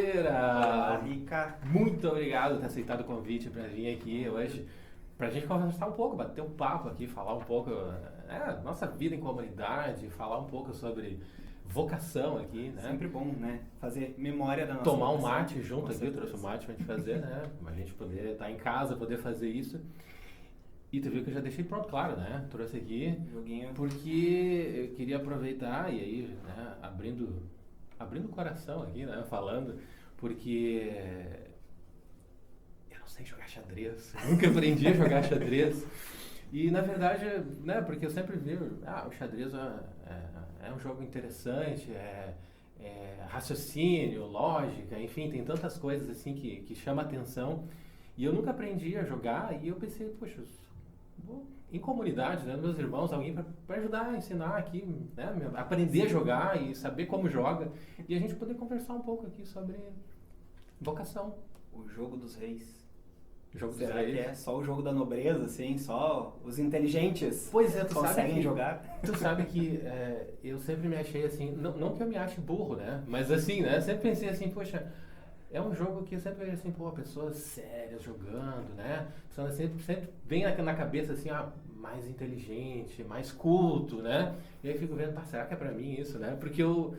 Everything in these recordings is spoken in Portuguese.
Oliveira! Olá, Rica. Muito obrigado por ter aceitado o convite para vir aqui hoje, para a gente conversar um pouco, bater um papo aqui, falar um pouco nossa vida em comunidade, falar um pouco sobre vocação aqui, né? Sempre bom, né? Fazer memória da nossa Tomar um vocação. mate junto Com aqui, eu trouxe um certeza. mate pra gente fazer, né? Pra gente poder estar em casa, poder fazer isso. E tu viu que eu já deixei pronto, claro, né? Trouxe aqui, Joguinho. porque eu queria aproveitar e aí, né, abrindo o coração aqui, né, falando, porque eu não sei jogar xadrez, nunca aprendi a jogar xadrez. E na verdade, né, porque eu sempre vi, o xadrez é um jogo interessante, é raciocínio, lógica, enfim, tem tantas coisas assim que chamam a atenção. E eu nunca aprendi a jogar e eu pensei, poxa, vou em comunidade, né, meus irmãos, alguém para ajudar a ensinar aqui, né, aprender a jogar e saber como joga e a gente poder conversar um pouco aqui sobre vocação. O jogo dos reis. Jogo dos Será reis. que é só o jogo da nobreza, assim? Só os inteligentes Pois é, tu sabe conseguem que, jogar? Tu sabe que eu sempre me achei assim, não que eu me ache burro, né, mas assim, né, sempre pensei assim, poxa, é um jogo que eu sempre vejo assim, pô, pessoas sérias jogando, né? Pessoas sempre vem na cabeça assim, mais inteligente, mais culto, né? E aí eu fico vendo, será que é pra mim isso, né? Porque eu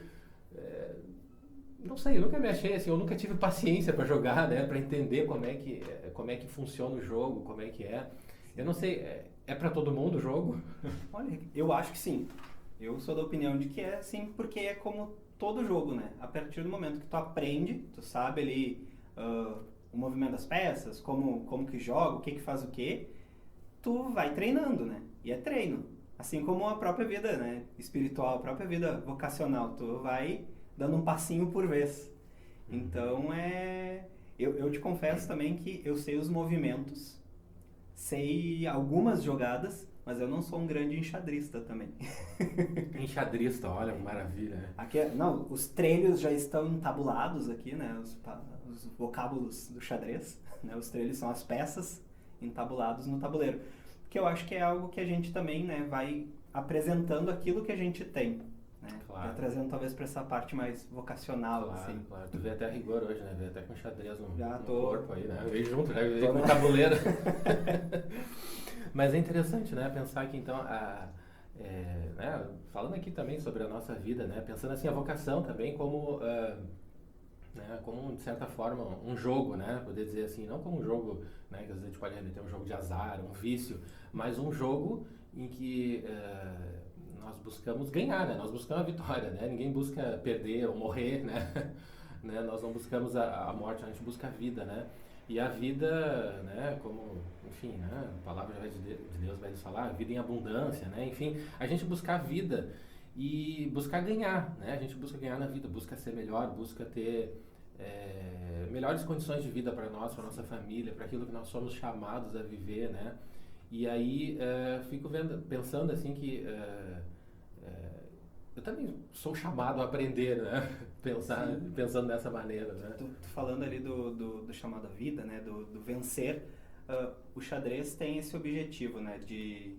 não sei, eu nunca me achei assim, eu nunca tive paciência pra jogar, né? Pra entender como é que funciona o jogo, como é que é. Eu não sei, é pra todo mundo o jogo? Olha, eu acho que sim. Eu sou da opinião de que é sim, porque é como todo jogo, né? A partir do momento que tu aprende, tu sabe ali o movimento das peças, como que joga, o que faz o quê, tu vai treinando, né? E é treino. Assim como a própria vida, né? Espiritual, a própria vida vocacional, tu vai dando um passinho por vez. Então eu te confesso também que eu sei os movimentos, sei algumas jogadas, mas eu não sou um grande enxadrista também. Enxadrista, olha, maravilha, né? Aqui, não, os trilhos já estão entabulados aqui, né? Os vocábulos do xadrez, né? Os trilhos são as peças entabulados no tabuleiro. Que eu acho que é algo que a gente também, né, vai apresentando aquilo que a gente tem, né? Claro. Vai trazendo talvez para essa parte mais vocacional, Claro, assim. claro. Tu vê até rigor hoje, né? Vê até com xadrez no Tô. corpo aí, né? Veio junto, né? Veio Tô, com o né? tabuleiro. Mas é interessante, né? Pensar que então, né? Falando aqui também sobre a nossa vida, né? Pensando assim, a vocação também como, né? Como de certa forma um jogo, né? Poder dizer assim, não como um jogo, né? Que às vezes a gente pode remeter a um jogo de azar, um vício, mas um jogo em que nós buscamos ganhar, né? Nós buscamos a vitória, né? Ninguém busca perder ou morrer, né? Né? Nós não buscamos a morte, a gente busca a vida, né? E a vida, né, como, enfim, né, a palavra de Deus vai nos falar, vida em abundância, né, enfim, a gente buscar a vida e buscar ganhar, né, a gente busca ganhar na vida, busca ser melhor, busca ter melhores condições de vida para nós, para nossa família, para aquilo que nós somos chamados a viver, né, e aí fico pensando assim que eu também sou chamado a aprender, né, pensando dessa maneira, né. Tu falando ali do chamado à vida, né, do vencer, o xadrez tem esse objetivo, né, de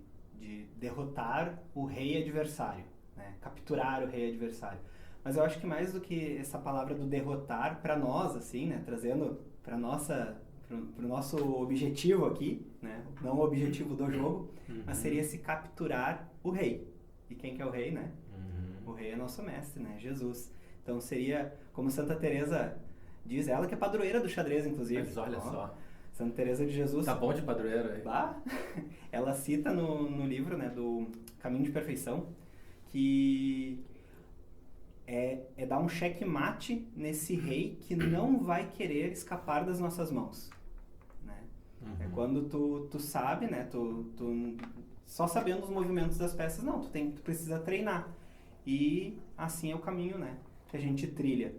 derrotar o rei adversário, né, capturar o rei adversário. Mas eu acho que mais do que essa palavra do derrotar, para nós, assim, né, trazendo para o nosso objetivo aqui, né, não o objetivo do jogo, mas seria se capturar o rei. E quem que é o rei, né? O rei é nosso mestre, né, Jesus. Então seria, como Santa Teresa diz, ela que é padroeira do xadrez, inclusive. Mas olha só. Santa Teresa de Jesus. Tá bom de padroeiro aí. Bah, ela cita no livro, né, do Caminho de Perfeição, que é dar um checkmate nesse rei que não vai querer escapar das nossas mãos. Né? É quando tu sabe, né, tu só sabendo os movimentos das peças, não, tu precisa treinar. E assim é o caminho, né, que a gente trilha.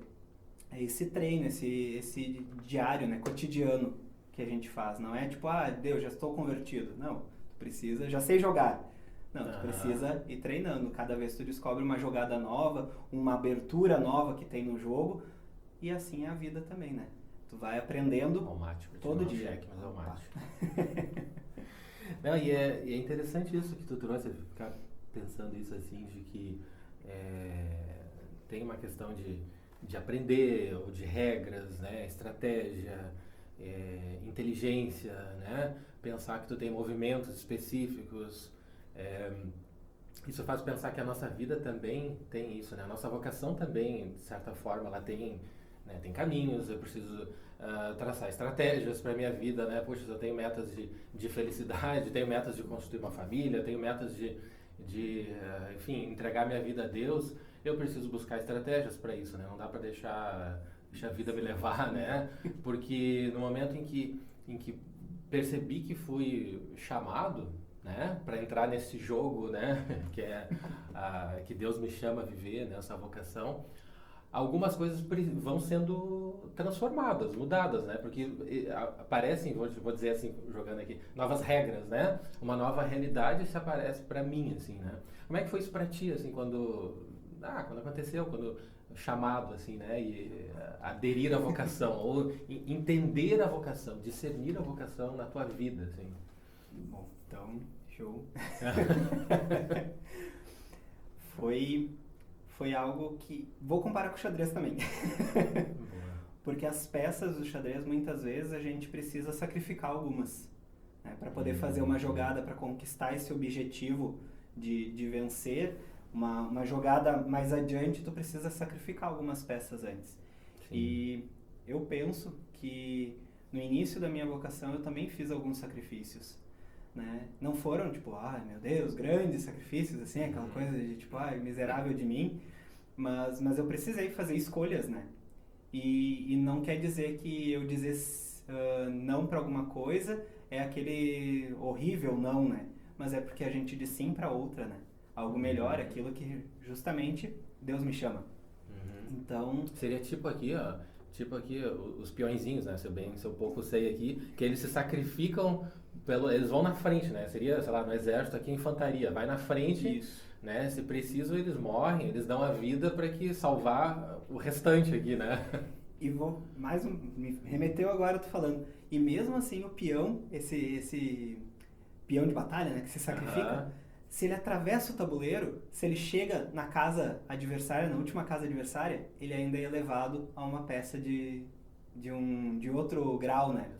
É esse treino, esse diário, né, cotidiano que a gente faz. Não é tipo, Deus, já estou convertido. Não, tu precisa, já sei jogar. Não, tu precisa ir treinando. Cada vez tu descobre uma jogada nova, uma abertura nova que tem no jogo. E assim é a vida também, né? Tu vai aprendendo todo dia. Cheque, mas é o mate. Não, e é interessante isso que tu trouxe, ficar pensando isso assim, de que tem uma questão de de aprender, ou de regras, né? Estratégia, inteligência, né? Pensar que tu tem movimentos específicos. Isso faz pensar que a nossa vida também tem isso, né? A nossa vocação também, de certa forma, ela tem, né, tem caminhos. Eu preciso traçar estratégias para a minha vida, né? Poxa, eu tenho metas de felicidade, tenho metas de construir uma família, tenho metas enfim, entregar minha vida a Deus. Eu preciso buscar estratégias para isso, né? Não dá para deixar a vida me levar, né? Porque no momento em que percebi que fui chamado, né, para entrar nesse jogo, né, que Deus me chama a viver, né, essa vocação, algumas coisas vão sendo transformadas, mudadas, né, porque aparecem, vou dizer assim, jogando aqui, novas regras, né, uma nova realidade se aparece para mim, assim, né. Como é que foi isso para ti, assim, quando aconteceu, quando chamado, assim, né, e aderir à vocação, ou entender a vocação, discernir a vocação na tua vida, assim? Bom, então, show. Foi algo que... Vou comparar com o xadrez também. Porque as peças do xadrez, muitas vezes, a gente precisa sacrificar algumas, né, para poder fazer uma jogada, para conquistar esse objetivo de vencer. Uma jogada mais adiante, tu precisa sacrificar algumas peças antes. Sim. E eu penso que no início da minha vocação eu também fiz alguns sacrifícios, né? Não foram tipo, ai meu Deus, grandes sacrifícios, assim, aquela coisa de tipo, ai, miserável de mim, mas eu precisei fazer escolhas, né? E não quer dizer que eu dizer não para alguma coisa é aquele horrível não, né? Mas é porque a gente diz sim para outra, né? Algo melhor, aquilo que justamente Deus me chama. Então... Seria tipo aqui, ó, os peõezinhos, né? Se eu pouco sei aqui, que eles se sacrificam, eles vão na frente, né? Seria, sei lá, no exército aqui, infantaria, vai na frente, isso, né? Se preciso, eles morrem, eles dão a vida para que salvar o restante aqui, né? E me remeteu agora, tô falando, e mesmo assim o peão, esse peão de batalha, né, que se sacrifica, se ele atravessa o tabuleiro, se ele chega na casa adversária, na última casa adversária, ele ainda é levado a uma peça de outro grau, né?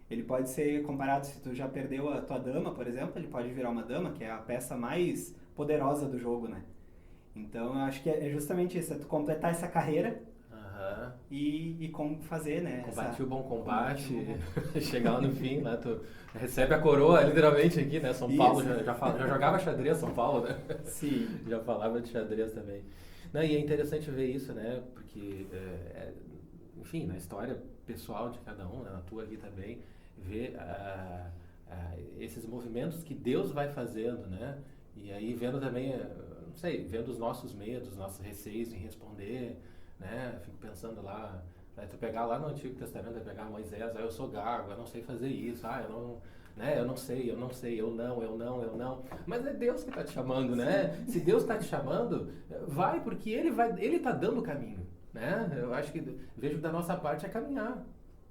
Ele pode ser comparado, se tu já perdeu a tua dama, por exemplo, ele pode virar uma dama, que é a peça mais poderosa do jogo, né? Então, eu acho que é justamente isso, é tu completar essa carreira e como fazer, né? Combater o bom combate, chegar lá no fim, né? Tu recebe a coroa, literalmente, aqui, né? São Paulo já jogava xadrez, São Paulo, né? Sim. Já falava de xadrez também. Não, e é interessante ver isso, né? Porque, enfim, na história pessoal de cada um, né? Na tua aqui também, ver esses movimentos que Deus vai fazendo, né? E aí vendo também, não sei, vendo os nossos medos, nossos receios em responder, né? Fico pensando lá, tu pegar lá no Antigo Testamento, pegar Moisés, eu sou gago, eu não sei fazer isso, eu não, né? Eu não sei, eu não. Mas é Deus que está te chamando, né? Se Deus está te chamando, vai, porque Ele está dando o caminho, né? Eu acho que vejo que da nossa parte é caminhar,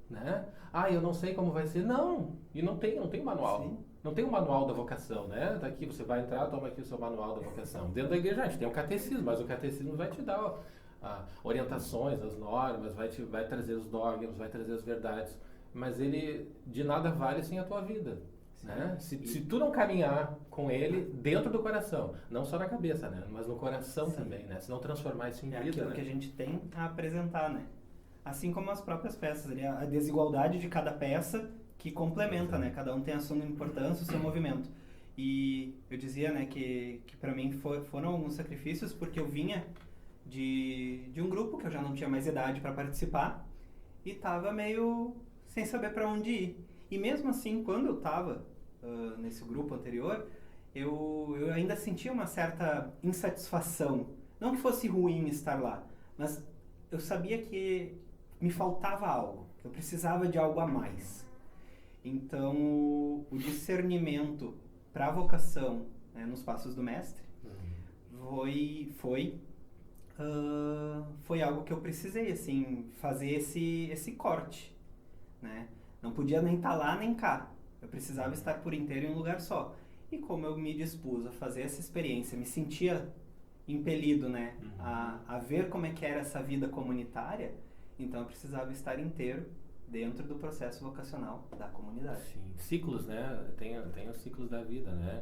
né? Eu não sei como vai ser, não, e não tem manual. Sim. Não tem um manual da vocação, né? Daqui você vai entrar, toma aqui o seu manual da vocação. Dentro da igreja a gente tem o catecismo, mas o catecismo vai te dar orientações, as normas, vai trazer os dogmas, vai trazer as verdades, mas ele de nada vale sem a tua vida, né? Se tu não caminhar com ele dentro do coração, não só na cabeça, né? Mas no coração também, né? Se não transformar isso em vida, aquilo, né, que a gente tem a apresentar, né? Assim como as próprias peças, a desigualdade de cada peça que complementa, né? Cada um tem a sua importância, o seu movimento. E eu dizia, né, que para mim foram alguns sacrifícios porque eu vinha de um grupo que eu já não tinha mais idade para participar e estava meio sem saber para onde ir. E mesmo assim, quando eu estava nesse grupo anterior, eu ainda sentia uma certa insatisfação. Não que fosse ruim estar lá, mas eu sabia que me faltava algo, que eu precisava de algo a mais. Então, o discernimento para a vocação, né, nos passos do mestre foi algo que eu precisei, assim, fazer esse corte, né? Não podia nem estar lá nem cá. Eu precisava estar por inteiro em um lugar só. E como eu me dispus a fazer essa experiência, me sentia impelido, né, a ver como é que era essa vida comunitária, então eu precisava estar inteiro dentro do processo vocacional da comunidade. Sim, ciclos, né? Tem os ciclos da vida, né?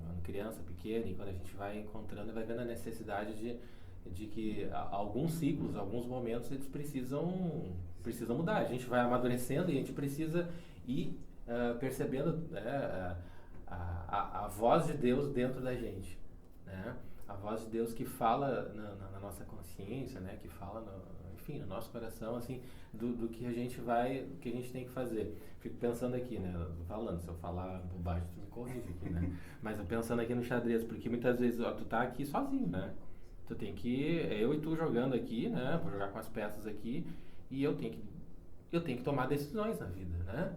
Uma criança pequena, e quando a gente vai encontrando, vai vendo a necessidade de que alguns ciclos, alguns momentos, eles precisam mudar. A gente vai amadurecendo e a gente precisa ir percebendo, né, a voz de Deus dentro da gente, né? A voz de Deus que fala na nossa consciência, né? Que fala enfim, no nosso coração, assim, do que a gente tem que fazer. Fico pensando aqui, né, se eu falar bobagem, tu me corrige aqui, né, mas eu pensando aqui no xadrez, porque muitas vezes, tu tá aqui sozinho, né, tu tem que, eu e tu jogando aqui, né, vou jogar com as peças aqui, e eu tenho que tomar decisões na vida, né,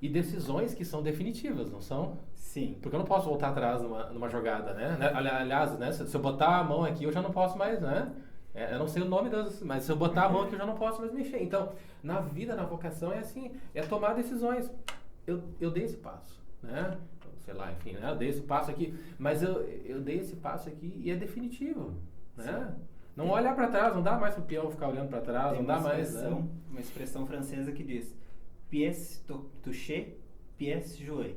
e decisões que são definitivas, não são? Sim. Porque eu não posso voltar atrás numa jogada, né, aliás, né, se eu botar a mão aqui, eu já não posso mais, né. Eu não sei o nome mas se eu botar a mão aqui eu já não posso mais mexer. Então, na vida, na vocação é assim, é tomar decisões. Eu dei esse passo, né? Sei lá, enfim, né? Eu dei esse passo aqui, mas eu dei esse passo aqui e é definitivo, né? Não olhar para trás, não dá mais pro peão ficar olhando para trás, não dá mais, né? Uma expressão francesa que diz: pièce touchée, pièce jouée.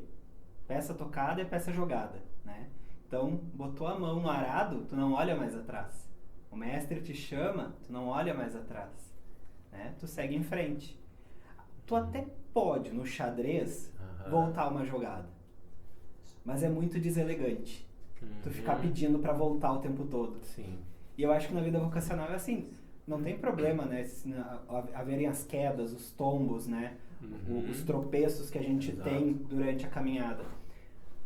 Peça tocada é peça jogada, né? Então, botou a mão no arado, tu não olha mais atrás. O mestre te chama, tu não olha mais atrás, né? Tu segue em frente. Tu até pode, no xadrez, voltar uma jogada, mas é muito deselegante. Tu ficar pedindo para voltar o tempo todo. Sim. E eu acho que na vida vocacional é assim, não tem problema, né? Haverem as quedas, os tombos, né? Os tropeços que a gente tem durante a caminhada.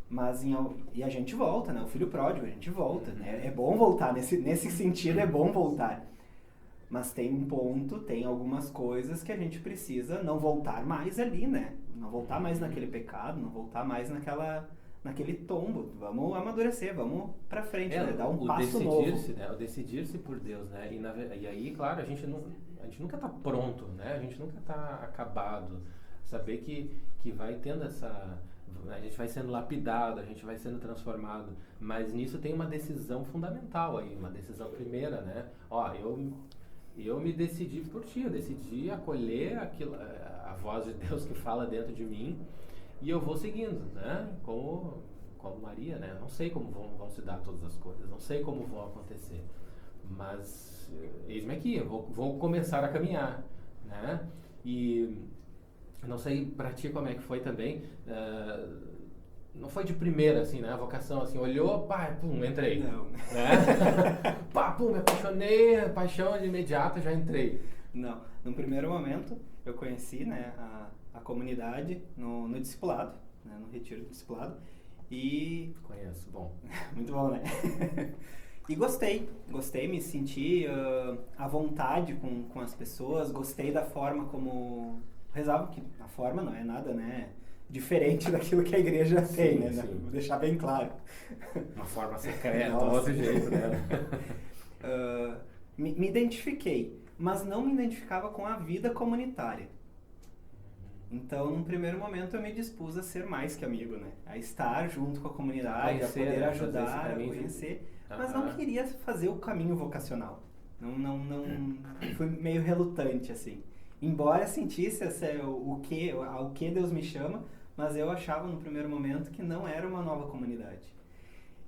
Mas e a gente volta, né? O filho pródigo, a gente volta, né? É bom voltar, nesse sentido é bom voltar. Mas tem um ponto, tem algumas coisas que a gente precisa não voltar mais ali, né? Não voltar mais naquele pecado, não voltar mais naquele tombo. Vamos amadurecer, vamos pra frente, né? Dar um passo novo. Né? O decidir-se por Deus, né? E aí, claro, a gente nunca tá pronto, né? A gente nunca tá acabado. Saber que vai tendo a gente vai sendo lapidado, a gente vai sendo transformado, mas nisso tem uma decisão fundamental aí, uma decisão primeira, né? Ó, eu me decidi por ti, eu decidi acolher a voz de Deus que fala dentro de mim e eu vou seguindo, né? Como Maria, né? Não sei como vão se dar todas as coisas, não sei como vão acontecer, mas eis-me aqui, eu vou começar a caminhar, né? E não sei pra ti como é que foi também, não foi de primeira, assim, né? A vocação, assim, olhou, pá, pum, entrei. Não. Né? Pá, pum, me apaixonei, paixão de imediato, já entrei. Não. No primeiro momento, eu conheci, né, a comunidade no discipulado, né, no retiro do discipulado, e... Conheço, bom. Muito bom, né? E gostei, me senti à vontade com as pessoas, gostei da forma como rezavam, que a forma não é nada, né, diferente daquilo que a igreja tem, né? Sim. Vou deixar bem claro. Uma forma secreta, outro jeito, né? Me identifiquei, mas não me identificava com a vida comunitária. Então, num primeiro momento, eu me dispus a ser mais que amigo, né? A estar junto com a comunidade, Conhecer, a poder né? ajudar, a conhecer, mas não queria fazer o caminho vocacional. Não fui meio relutante, assim. Embora sentisse ao que Deus me chama, mas eu achava no primeiro momento que não era uma nova comunidade.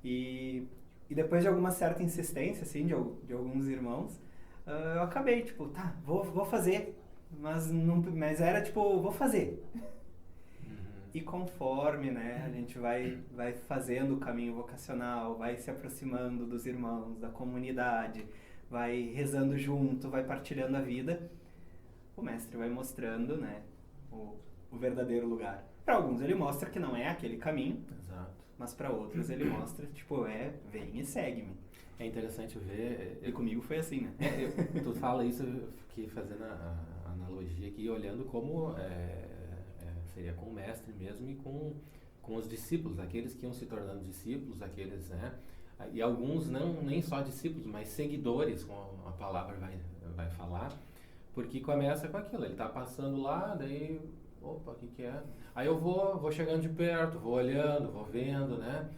E depois de alguma certa insistência, assim, de alguns irmãos, eu acabei, tipo, tá, vou fazer. Mas era tipo, vou fazer. E conforme, né, a gente vai fazendo o caminho vocacional, vai se aproximando dos irmãos, da comunidade, vai rezando junto, vai partilhando a vida, o mestre vai mostrando, né, o verdadeiro lugar. Para alguns ele mostra que não é aquele caminho, Exato. mas para outros ele mostra, tipo, vem e segue-me. É interessante ver... E comigo foi assim, né? Tu fala isso, eu fiquei fazendo a analogia aqui, olhando como seria com o mestre mesmo e com os discípulos, aqueles que iam se tornando discípulos, aqueles, né? E alguns nem só discípulos, mas seguidores, como a palavra vai falar, porque começa com aquilo, ele está passando lá, daí, opa, o que é? Aí eu vou chegando de perto, vou olhando, vou vendo, né?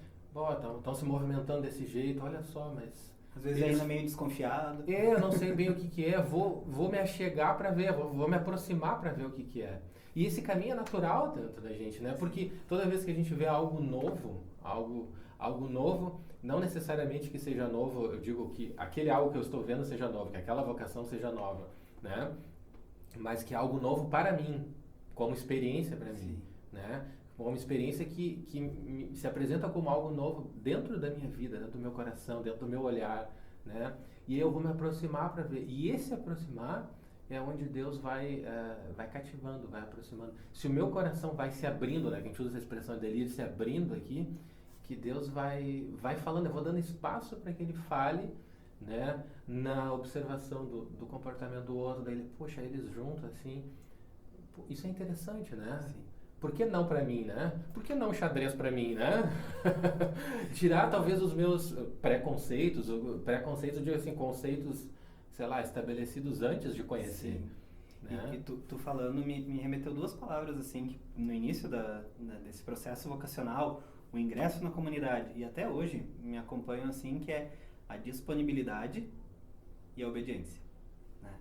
estão se movimentando desse jeito, olha só, mas... Às vezes ainda meio desconfiado. Eu não sei bem o que é, vou me achegar para ver, vou me aproximar para ver o que é. E esse caminho é natural dentro da gente, né? Porque toda vez que a gente vê algo novo, algo novo, não necessariamente que seja novo, eu digo que aquele algo que eu estou vendo seja novo, que aquela vocação seja nova, né? Mas que é algo novo para mim, como experiência para mim, né? Como experiência que se apresenta como algo novo dentro da minha vida, dentro do meu coração, dentro do meu olhar, né? E eu vou me aproximar para ver. E esse aproximar é onde Deus vai cativando, vai aproximando. Se o meu coração vai se abrindo, né? Que a gente usa essa expressão dele, se abrindo aqui, que Deus vai falando, eu vou dando espaço para que Ele fale, né? Na observação do comportamento do outro, daí, poxa, eles juntos, assim, isso é interessante, né? Sim. Por que não para mim, né? Por que não xadrez para mim, né? Tirar talvez os meus preconceitos, digo assim, conceitos, sei lá, estabelecidos antes de conhecer. Sim. Né? E tu falando me remeteu duas palavras assim, que no início desse processo vocacional, o ingresso na comunidade e até hoje me acompanham assim, que é a disponibilidade e a obediência. Né?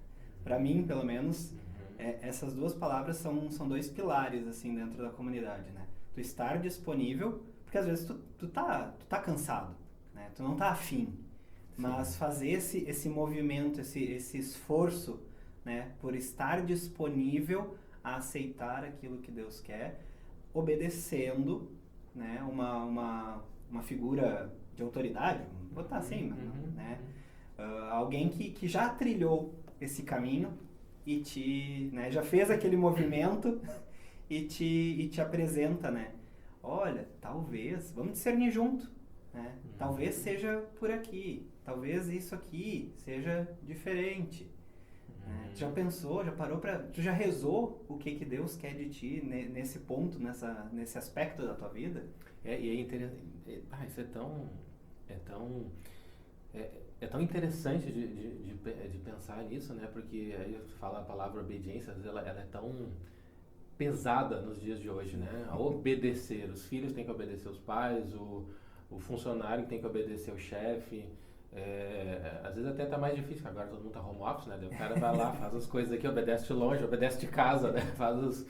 Para mim, pelo menos, essas duas palavras são dois pilares assim dentro da comunidade, né? Tu estar disponível, porque às vezes tu tá cansado, né? Tu não tá afim, mas fazer esse movimento, esse esforço, né? Por estar disponível a aceitar aquilo que Deus quer, obedecendo, né? Uma figura de autoridade, vamos botar assim, né? Alguém que já trilhou esse caminho e né, já fez aquele movimento e te apresenta, né? Olha, talvez, vamos discernir junto, né? Talvez seja por aqui, talvez isso aqui seja diferente. Né? Tu já pensou, já parou tu já rezou o que Deus quer de ti nesse ponto, nesse aspecto da tua vida? E é interessante, isso é tão interessante de pensar nisso, né? Porque aí eu falo a palavra obediência, às vezes ela é tão pesada nos dias de hoje, né? A obedecer, os filhos têm que obedecer os pais, o funcionário tem que obedecer o chefe. Às vezes até tá mais difícil, porque agora todo mundo tá home office, né? O cara vai lá, faz as coisas aqui, obedece de longe, obedece de casa, né? Faz os...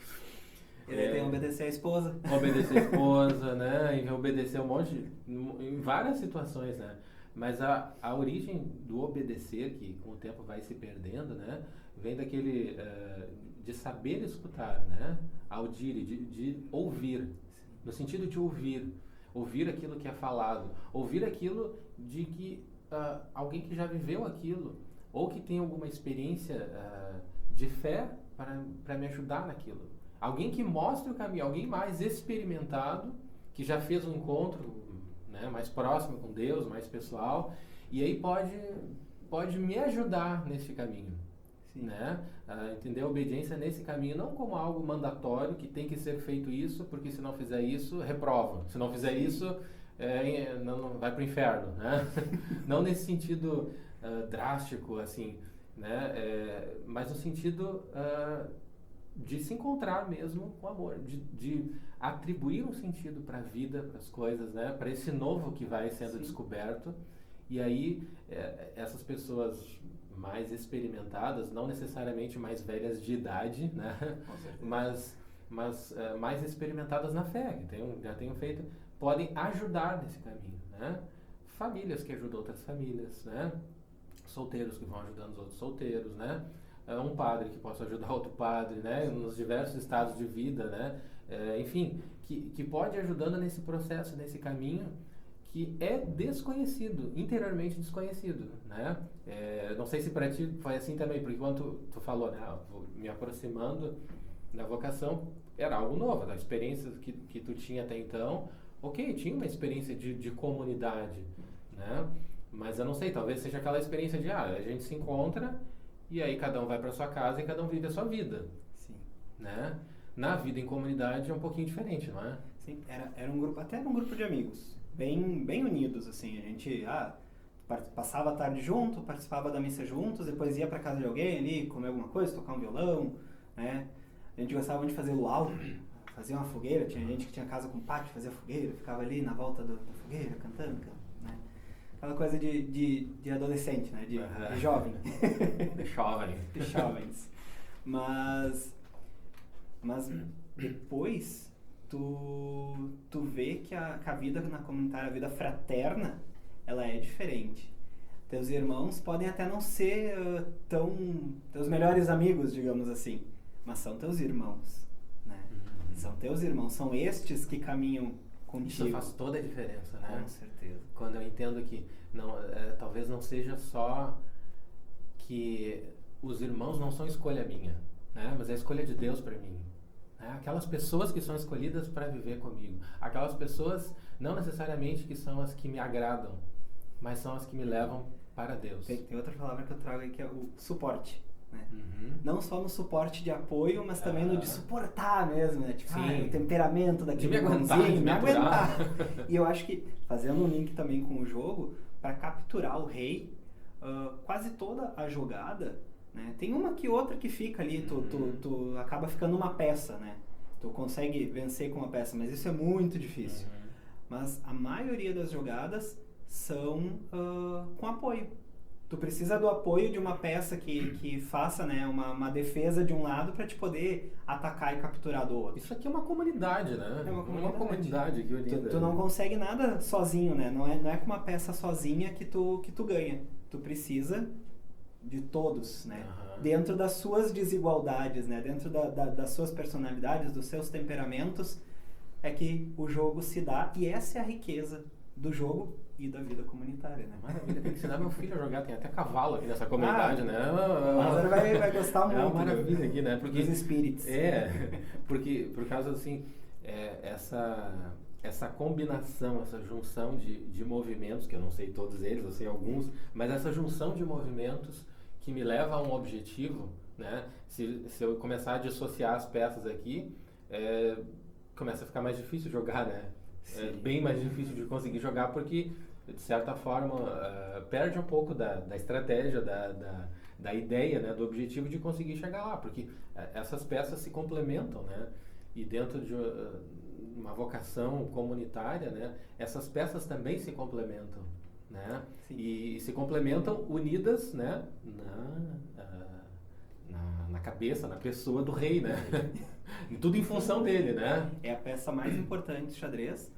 Ele tem que obedecer a esposa. Obedecer a esposa, né? E obedecer um monte, em várias situações, né? Mas a origem do obedecer, que com o tempo vai se perdendo, né? Vem daquele de saber escutar, né? Audire, de ouvir, no sentido de ouvir aquilo que é falado, ouvir aquilo de que alguém que já viveu aquilo, ou que tem alguma experiência de fé para me ajudar naquilo. Alguém que mostre o caminho, alguém mais experimentado, que já fez um encontro, né, mais próximo com Deus, mais pessoal, e aí pode me ajudar nesse caminho. Né? Entender a obediência nesse caminho, não como algo mandatório, que tem que ser feito isso, porque se não fizer isso, reprova. Se não fizer isso, não vai para o inferno. Né? Não nesse sentido drástico, assim, né? Mas no sentido de se encontrar mesmo com amor, de atribuir um sentido para a vida, para as coisas, né? Para esse novo que vai sendo descoberto. E aí, essas pessoas mais experimentadas, não necessariamente mais velhas de idade, né? mas mais experimentadas na fé, que já tenham feito, podem ajudar nesse caminho, né? Famílias que ajudam outras famílias, né? Solteiros que vão ajudando os outros solteiros, né? Um padre que possa ajudar outro padre, né? Nos diversos estados de vida, né? Enfim, que pode ir ajudando nesse processo, nesse caminho que é desconhecido, interiormente desconhecido, né? Não sei se para ti foi assim também, porque quando tu falou, né? Vou me aproximando da vocação, era algo novo, da experiência que tu tinha até então, ok, tinha uma experiência de comunidade, né? Mas eu não sei, talvez seja aquela experiência de, a gente se encontra e aí cada um vai para sua casa e cada um vive a sua vida. Sim. Né? Na vida em comunidade é um pouquinho diferente, não é? Sim, era um grupo, até era um grupo de amigos, bem unidos, assim, a gente passava a tarde junto, participava da missa juntos, depois ia para casa de alguém ali, comer alguma coisa, tocar um violão, né? A gente gostava de fazer luau, fazia uma fogueira, tinha gente que tinha casa com pátio, fazia fogueira, ficava ali na volta da fogueira, cantando, né? Aquela coisa de adolescente, né? De jovem. De jovem. De jovens. Mas depois tu vê que a vida na comunitária, a vida fraterna, ela é diferente. Teus irmãos podem até não ser teus melhores amigos, digamos assim, mas são teus irmãos, né? São teus irmãos, são estes que caminham contigo. Isso faz toda a diferença, né? Com certeza. Quando eu entendo que talvez não seja só que os irmãos não são escolha minha, né? Mas é a escolha de Deus para mim. Né? Aquelas pessoas que são escolhidas para viver comigo. Aquelas pessoas não necessariamente que são as que me agradam, mas são as que me levam para Deus. Tem outra palavra que eu trago aí que é o suporte. Né? Não só no suporte de apoio, mas também no de suportar mesmo, né? Tipo, o temperamento daquele irmãozinho, me aguentar. E eu acho que, fazendo um link também com o jogo, para capturar o rei, quase toda a jogada, né? Tem uma que outra que fica ali, tu acaba ficando uma peça, né? Tu consegue vencer com uma peça, mas isso é muito difícil. Mas a maioria das jogadas são com apoio. Tu precisa do apoio de uma peça que faça, né, uma defesa de um lado para te poder atacar e capturar do outro. Isso aqui é uma comunidade, né? É uma comunidade que unida. Tu não consegue nada sozinho, né? Não é com uma peça sozinha que tu ganha. Tu precisa de todos, né? Dentro das suas desigualdades, né? Dentro das suas personalidades, dos seus temperamentos, é que o jogo se dá. E essa é a riqueza do jogo e da vida comunitária, né? Maravilha, tem que ensinar meu filho a jogar, tem até cavalo aqui nessa comunidade, né? O Lázaro vai gostar muito. É uma maravilha aqui, né? Porque os espíritos. Porque por causa assim, essa combinação, essa junção de movimentos, que eu não sei todos eles, eu sei alguns, mas essa junção de movimentos que me leva a um objetivo, né? Se eu começar a dissociar as peças aqui, começa a ficar mais difícil jogar, né? Sim. É bem mais difícil de conseguir jogar porque, de certa forma, perde um pouco da estratégia, da ideia, né? Do objetivo de conseguir chegar lá, porque essas peças se complementam, né? E dentro de uma vocação comunitária, né? Essas peças também se complementam, né? E se complementam unidas, né? Na cabeça, na pessoa do rei, né? Tudo em função dele, né? É a peça mais importante do xadrez,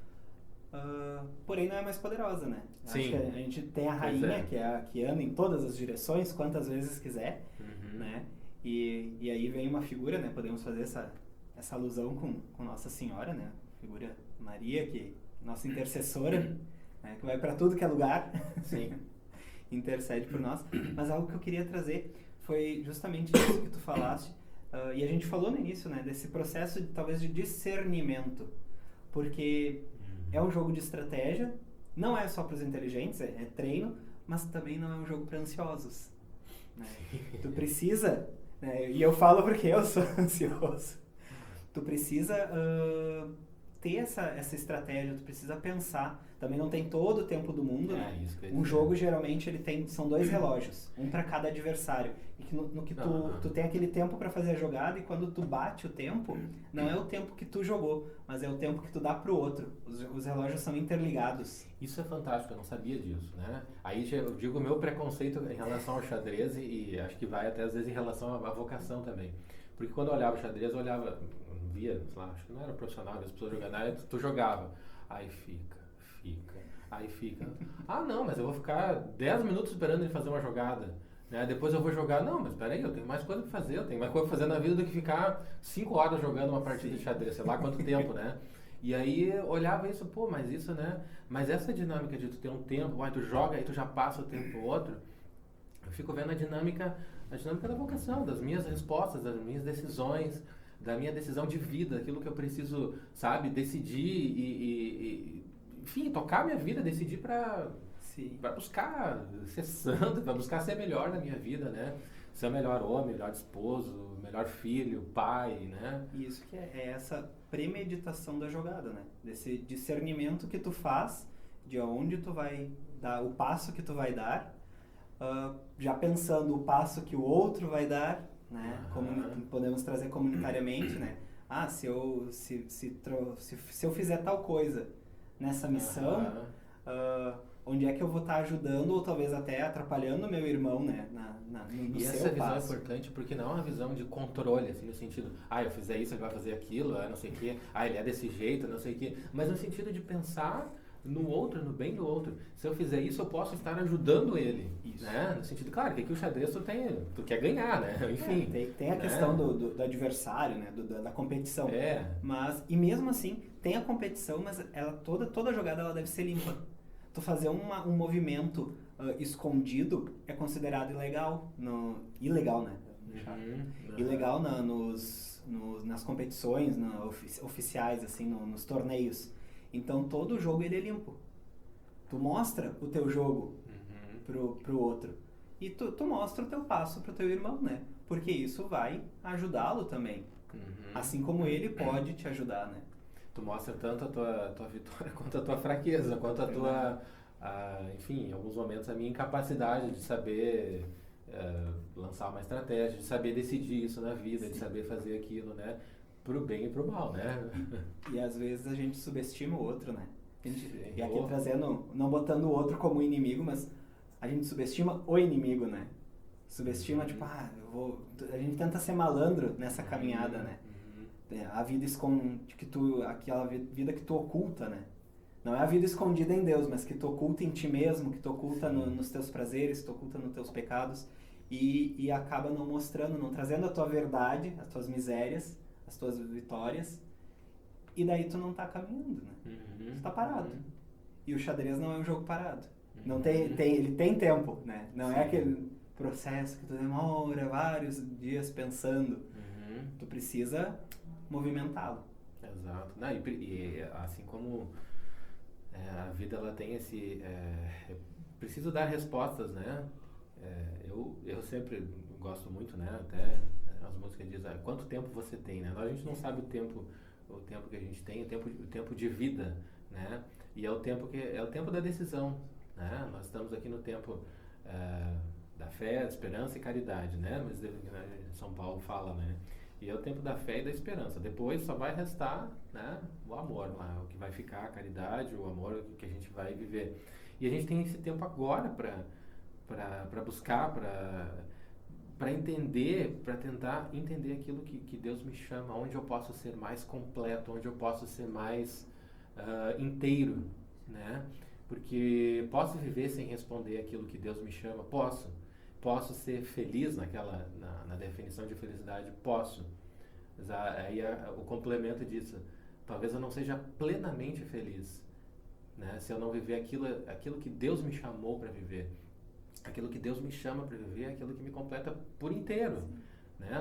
porém não é mais poderosa, né? Sim. Acho que a gente tem a rainha, que é a que anda em todas as direções, quantas vezes quiser, né? E aí vem uma figura, né? Podemos fazer essa alusão com Nossa Senhora, né? Figura Maria, que nossa intercessora, né? Que vai para tudo que é lugar. Sim. Intercede por nós. Mas algo que eu queria trazer foi justamente isso que tu falaste, e a gente falou no início, né, desse processo talvez de discernimento, porque é um jogo de estratégia, não é só para os inteligentes, é treino, mas também não é um jogo para ansiosos, né? Tu precisa, né, e eu falo porque eu sou ansioso, tu precisa ter essa estratégia, tu precisa pensar. Também não tem todo o tempo do mundo, né? Um jogo geralmente são 2 relógios, um para cada adversário, e que no que tu tem aquele tempo para fazer a jogada, e quando tu bate o tempo, não é o tempo que tu jogou, mas é o tempo que tu dá pro outro. Os relógios são interligados. Isso é fantástico, eu não sabia disso, né? Aí eu digo o meu preconceito em relação ao xadrez e acho que vai até às vezes em relação à vocação também. Porque quando eu olhava o xadrez, eu via, sei lá, acho que não era profissional, as pessoas jogando, aí tu jogava, aí fica. Aí fica. Ah, não, mas eu vou ficar 10 minutos esperando ele fazer uma jogada. Né? Depois eu vou jogar. Não, mas peraí, eu tenho mais coisa pra fazer. Eu tenho mais coisa pra fazer na vida do que ficar 5 horas jogando uma partida de xadrez, sei lá quanto tempo, né? E aí eu olhava isso, pô, mas isso, né? Mas essa dinâmica de tu ter um tempo, aí tu joga, aí tu já passa o tempo pro outro. Eu fico vendo a dinâmica da vocação, das minhas respostas, das minhas decisões, da minha decisão de vida, aquilo que eu preciso, sabe, decidir enfim, tocar a minha vida, decidir para buscar ser santo, para buscar ser melhor na minha vida, né? Ser o melhor homem, melhor esposo, melhor filho, pai, né? Isso que é essa premeditação da jogada, né? Desse discernimento que tu faz de onde tu vai dar, o passo que tu vai dar, já pensando o passo que o outro vai dar, né? Como podemos trazer comunitariamente, né? se eu fizer tal coisa nessa missão, onde é que eu vou estar ajudando ou talvez até atrapalhando o meu irmão, né? No E seu essa visão passo. é importante porque não é uma visão de controle, assim, no sentido, eu fizer isso, ele vai fazer aquilo, não sei o quê, ele é desse jeito, não sei o quê, mas no sentido de pensar no outro, no bem do outro. Se eu fizer isso, eu posso estar ajudando ele, Isso. né? No sentido, claro, que aqui o xadrez tu quer ganhar, né? Enfim. Tem a questão do adversário, né? Da competição. E mesmo assim, tem a competição, mas ela toda jogada ela deve ser limpa. Tu fazer um movimento escondido é considerado ilegal. Ilegal, né? Ilegal nas competições oficiais, assim, nos torneios. Então todo jogo ele é limpo. Tu mostra o teu jogo pro outro. E tu mostra o teu passo pro teu irmão, né? Porque isso vai ajudá-lo também. Assim como ele pode te ajudar, né? Tu mostra tanto a tua vitória quanto a tua fraqueza, quanto a tua, enfim, em alguns momentos a minha incapacidade de saber lançar uma estratégia, de saber decidir isso na vida, de saber fazer aquilo, né? Pro bem e pro mal, né? E às vezes a gente subestima o outro, né? E aqui trazendo, não botando o outro como inimigo, mas a gente subestima o inimigo, né? Subestima, tipo, a gente tenta ser malandro nessa caminhada, né? A vida aquela vida que tu oculta, né? Não é a vida escondida em Deus, mas que tu oculta em ti mesmo, que tu oculta nos teus prazeres, que tu oculta nos teus pecados e acaba não mostrando, não trazendo a tua verdade, as tuas misérias, as tuas vitórias, e daí tu não tá caminhando, né? Tu tá parado. E o xadrez não é um jogo parado. Não ele tem tempo, né? Não é aquele processo que tu demora vários dias pensando. Tu precisa movimentá-lo. Exato. E assim como a vida ela tem esse... eu preciso dar respostas, né? Eu sempre gosto muito, né? Até as músicas dizem, quanto tempo você tem, né? A gente não sabe o tempo que a gente tem, o tempo de vida, né? E é o tempo da decisão, né? Nós estamos aqui no tempo da fé, esperança e caridade, né? Mas São Paulo fala, né? E é o tempo da fé e da esperança. Depois só vai restar, né, o amor, o que vai ficar, a caridade, o amor que a gente vai viver. E a gente tem esse tempo agora para buscar, para entender, para tentar entender aquilo que Deus me chama, onde eu posso ser mais completo, onde eu posso ser mais inteiro, né? Porque posso viver sem responder aquilo que Deus me chama? Posso ser feliz na definição de felicidade? Posso. Mas aí o complemento disso, talvez eu não seja plenamente feliz, né? Se eu não viver aquilo que Deus me chamou para viver. Aquilo que Deus me chama para viver é aquilo que me completa por inteiro, né?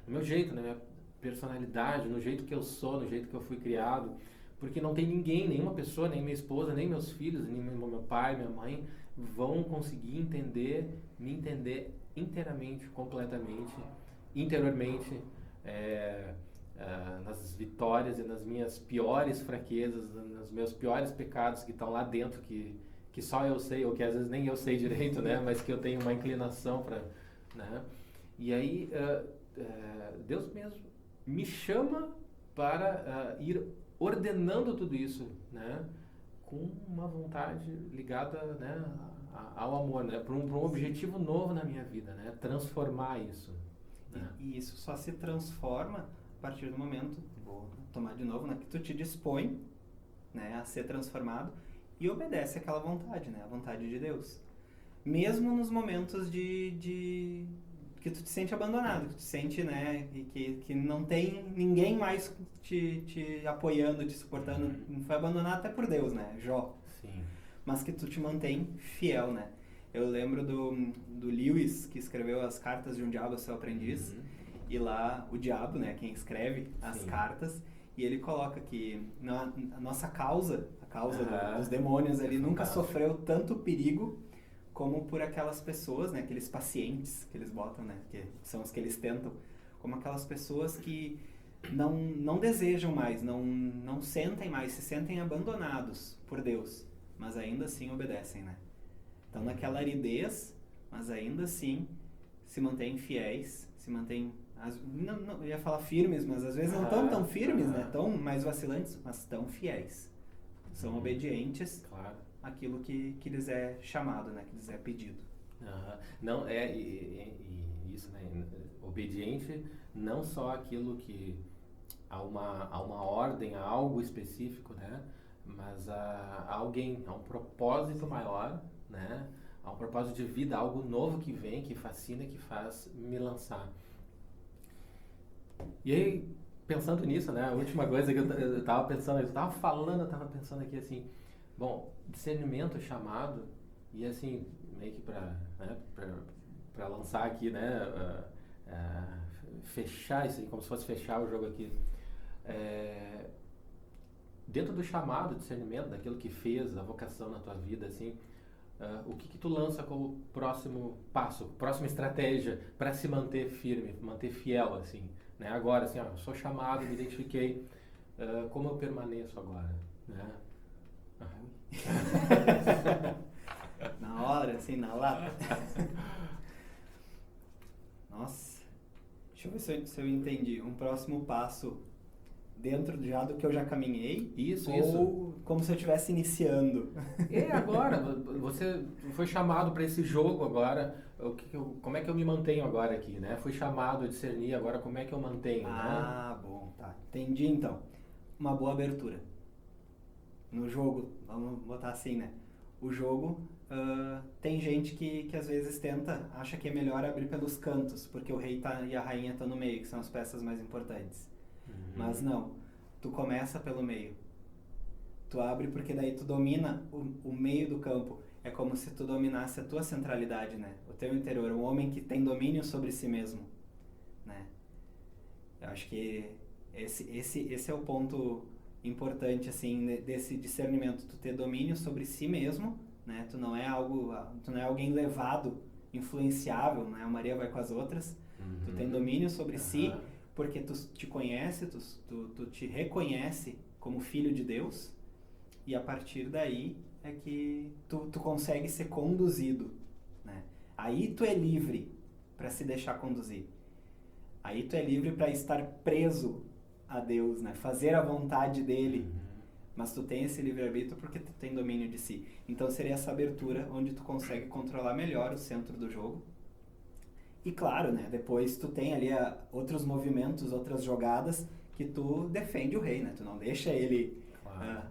No meu jeito, na minha personalidade, no jeito que eu sou, no jeito que eu fui criado. Porque não tem ninguém, nenhuma pessoa, nem minha esposa, nem meus filhos, nem meu pai, minha mãe, vão conseguir me entender inteiramente, completamente, interiormente, nas vitórias e nas minhas piores fraquezas, nos meus piores pecados que estão lá dentro, que só eu sei, ou que às vezes nem eu sei direito, né? Mas que eu tenho uma inclinação para... Né? E aí, Deus mesmo me chama para ir ordenando tudo isso, né? Com uma vontade ligada, né, ao amor, né? Para um objetivo novo na minha vida, né? Transformar isso. Né? E isso só se transforma a partir do momento, vou tomar de novo, né, que tu te dispõe, né, a ser transformado e obedece àquela vontade, né? A vontade de Deus. Mesmo nos momentos que tu te sente abandonado, que tu te sente, né, que não tem ninguém mais te apoiando, te suportando, não foi abandonado até por Deus, né, Jó. Sim. Mas que tu te mantém fiel, né. Eu lembro do Lewis, que escreveu As Cartas de um Diabo ao Seu Aprendiz, e lá o diabo, né, quem escreve as cartas, e ele coloca que a nossa causa, a causa dos demônios ali, nunca sofreu tanto perigo como por aquelas pessoas, né, aqueles pacientes que eles botam, né, que são os que eles tentam, como aquelas pessoas que não desejam mais, não sentem mais, se sentem abandonados por Deus, mas ainda assim obedecem, né? Então naquela aridez, mas ainda assim se mantêm fiéis, se mantêm não, eu ia falar firmes, mas às vezes não estão tão firmes, né? Tão mais vacilantes, mas tão fiéis. São obedientes àquilo que lhes é chamado, né? Que lhes é pedido. Não, isso, né? Obediente não só aquilo que há uma ordem, a algo específico, né? Mas a alguém, a um propósito maior, né? A um propósito de vida, algo novo que vem, que fascina, que faz me lançar. E aí, pensando nisso, né? A última coisa que eu tava pensando, eu tava pensando aqui assim, bom, discernimento, chamado, e assim, meio que para lançar aqui, né? Fechar isso, como se fosse fechar o jogo aqui. Dentro do chamado, discernimento, daquilo que fez, da vocação na tua vida, assim, o que tu lança como próximo passo, próxima estratégia para se manter firme, manter fiel, assim, né? Agora, assim, sou chamado, me identifiquei, como eu permaneço agora, né? Na hora, assim, na lata. Nossa, deixa eu ver se eu entendi. Um próximo passo dentro já do que eu já caminhei? Ou como se eu estivesse iniciando? Agora, você foi chamado para esse jogo agora, como é que eu me mantenho agora aqui, né? Fui chamado a discernir, agora como é que eu mantenho, né? Bom, tá. Entendi, então. Uma boa abertura. No jogo, vamos botar assim, né? O jogo, tem gente que às vezes acha que é melhor abrir pelos cantos, porque o rei e a rainha estão no meio, que são as peças mais importantes. Mas não, tu começa pelo meio. Tu abre porque daí tu domina o meio do campo. É como se tu dominasse a tua centralidade, né? O teu interior, um homem que tem domínio sobre si mesmo, né? Eu acho que esse é o ponto importante, assim, desse discernimento. Tu ter domínio sobre si mesmo, né? Tu não é alguém levado, influenciável, né? A Maria vai com as outras. Tu tem domínio sobre si, porque tu te conhece, tu te reconhece como filho de Deus, e a partir daí é que tu consegue ser conduzido, né? Aí tu é livre para se deixar conduzir. Aí tu é livre para estar preso a Deus, né? Fazer a vontade dele. Mas tu tem esse livre-arbítrio porque tu tem domínio de si. Então seria essa abertura onde tu consegue controlar melhor o centro do jogo. E claro, né, depois tu tem ali outros movimentos, outras jogadas que tu defende o rei, né? Tu não deixa ele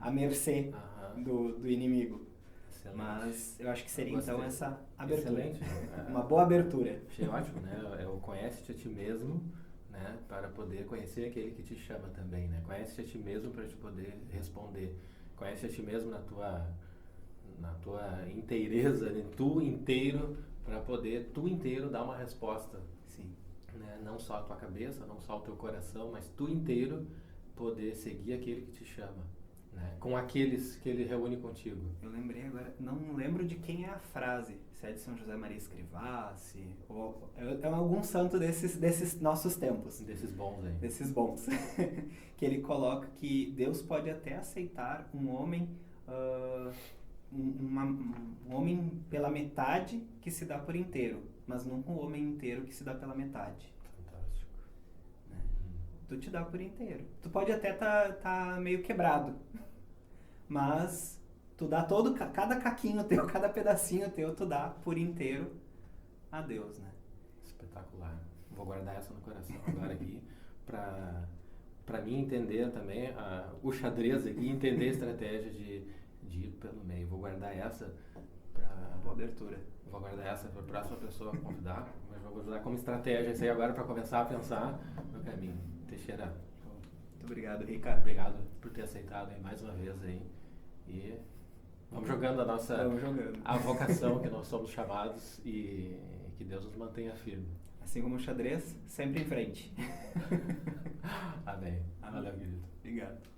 à mercê do inimigo. Excelente. Mas eu acho que seria então essa abertura. Excelente. Uma boa abertura. Achei ótimo, né? Conhece-te a ti mesmo, né? Para poder conhecer aquele que te chama também, né? Conhece-te a ti mesmo para te poder responder. Conhece a ti mesmo na tua inteireza, né? Tu inteiro, para poder tu inteiro dar uma resposta. Sim. Né? Não só a tua cabeça, não só o teu coração, mas tu inteiro poder seguir aquele que te chama, né? Com aqueles que ele reúne contigo. Eu lembrei agora, não lembro de quem é a frase, se é de São José Maria Escrivá, ou é algum santo desses nossos tempos. Desses bons aí. Desses bons. Que ele coloca que Deus pode até aceitar um homem... um homem pela metade que se dá por inteiro, mas não um homem inteiro que se dá pela metade. Fantástico. Né? Tu te dá por inteiro. Tu pode até tá meio quebrado, mas tu dá cada caquinho teu, cada pedacinho teu, tu dá por inteiro a Deus, né? Espetacular. Vou guardar essa no coração agora aqui para mim entender também o xadrez aqui, entender a estratégia de ir pelo meio. Vou guardar essa para boa abertura. Vou guardar essa para a próxima pessoa convidar, mas vou usar como estratégia isso aí agora para começar a pensar no caminho. Teixeira. Muito obrigado, Ricardo. Obrigado por ter aceitado aí mais uma vez aí. E vamos jogando a vocação que nós somos chamados e que Deus nos mantenha firme. Assim como o xadrez, sempre em frente. Amém. Valeu, querido. Obrigado.